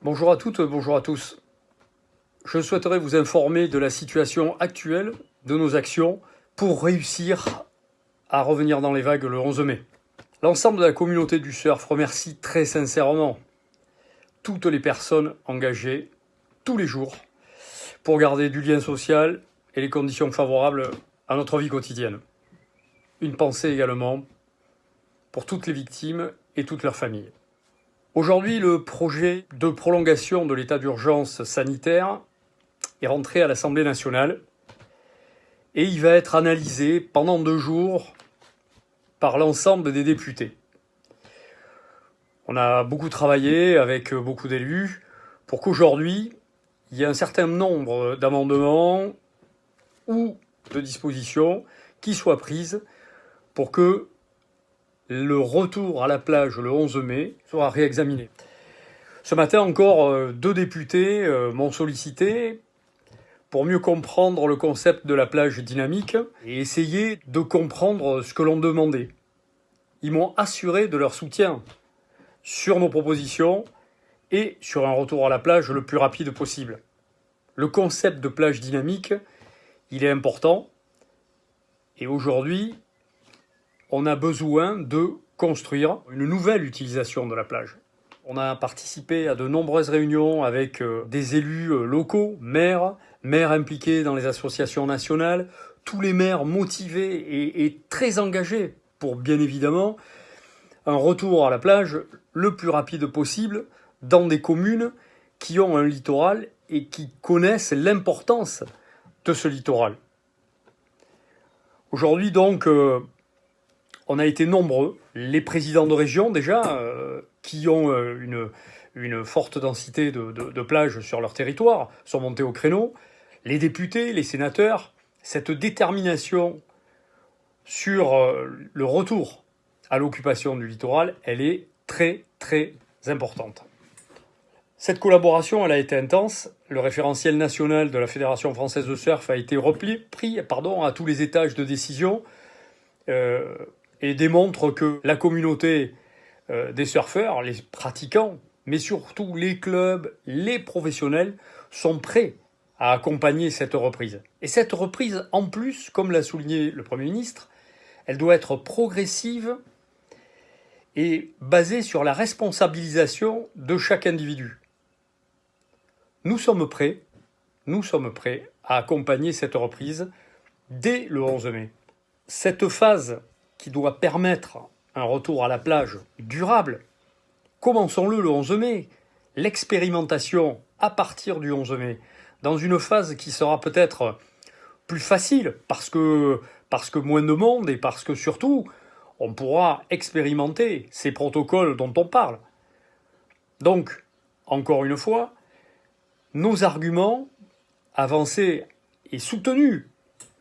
Bonjour à toutes, bonjour à tous. Je souhaiterais vous informer de la situation actuelle de nos actions pour réussir à revenir dans les vagues le 11 mai. L'ensemble de la communauté du surf remercie très sincèrement toutes les personnes engagées tous les jours pour garder du lien social et les conditions favorables à notre vie quotidienne. Une pensée également pour toutes les victimes et toutes leurs familles. Aujourd'hui, le projet de prolongation de l'état d'urgence sanitaire est rentré à l'Assemblée nationale et il va être analysé pendant 2 jours par l'ensemble des députés. On a beaucoup travaillé avec beaucoup d'élus pour qu'aujourd'hui, il y ait un certain nombre d'amendements ou de dispositions qui soient prises pour que le retour à la plage le 11 mai soit réexaminé. Ce matin encore, 2 députés m'ont sollicité pour mieux comprendre le concept de la plage dynamique et essayer de comprendre ce que l'on demandait. Ils m'ont assuré de leur soutien sur nos propositions et sur un retour à la plage le plus rapide possible. Le concept de plage dynamique, il est important et aujourd'hui, on a besoin de construire une nouvelle utilisation de la plage. On a participé à de nombreuses réunions avec des élus locaux, maires impliqués dans les associations nationales, tous les maires motivés et très engagés pour, bien évidemment, un retour à la plage le plus rapide possible dans des communes qui ont un littoral et qui connaissent l'importance de ce littoral. Aujourd'hui, donc, on a été nombreux, les présidents de région déjà, qui ont une forte densité de plages sur leur territoire, sont montés au créneau, les députés, les sénateurs, cette détermination sur le retour à l'occupation du littoral, elle est très très importante. Cette collaboration, elle a été intense. Le référentiel national de la Fédération française de surf a été pris à tous les étages de décision et démontre que la communauté des surfeurs, les pratiquants, mais surtout les clubs, les professionnels, sont prêts à accompagner cette reprise. Et cette reprise, en plus, comme l'a souligné le Premier ministre, elle doit être progressive et basée sur la responsabilisation de chaque individu. Nous sommes prêts à accompagner cette reprise dès le 11 mai. Cette phase qui doit permettre un retour à la plage durable, commençons-le 11 mai. L'expérimentation à partir du 11 mai, dans une phase qui sera peut-être plus facile, parce que moins de monde et parce que surtout, on pourra expérimenter ces protocoles dont on parle. Donc, encore une fois, nos arguments avancés et soutenus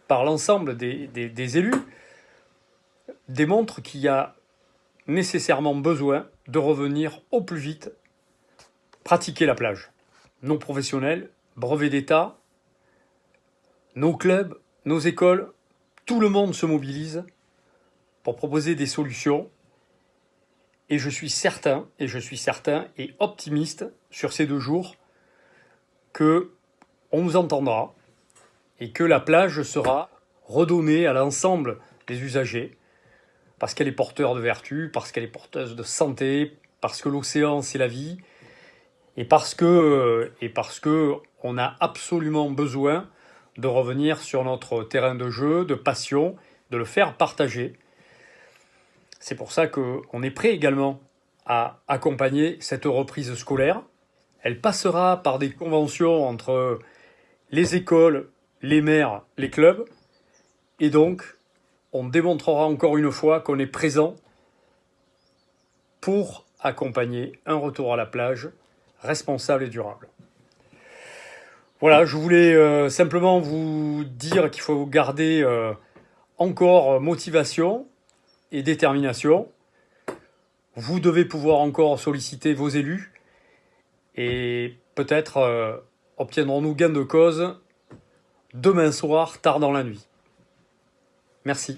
par l'ensemble des élus démontrent qu'il y a nécessairement besoin de revenir au plus vite pratiquer la plage. Nos professionnels, brevets d'État, nos clubs, nos écoles, tout le monde se mobilise pour proposer des solutions. Et je suis certain et optimiste sur ces 2 jours que on nous entendra et que la plage sera redonnée à l'ensemble des usagers parce qu'elle est porteuse de vertus, parce qu'elle est porteuse de santé, parce que l'océan c'est la vie et parce que on a absolument besoin de revenir sur notre terrain de jeu, de passion, de le faire partager. C'est pour ça qu'on est prêt également à accompagner cette reprise scolaire. Elle passera par des conventions entre les écoles, les maires, les clubs. Et donc, on démontrera encore une fois qu'on est présent pour accompagner un retour à la plage responsable et durable. Voilà, je voulais simplement vous dire qu'il faut garder encore motivation et détermination. Vous devez pouvoir encore solliciter vos élus et peut-être obtiendrons-nous gain de cause demain soir, tard dans la nuit. Merci.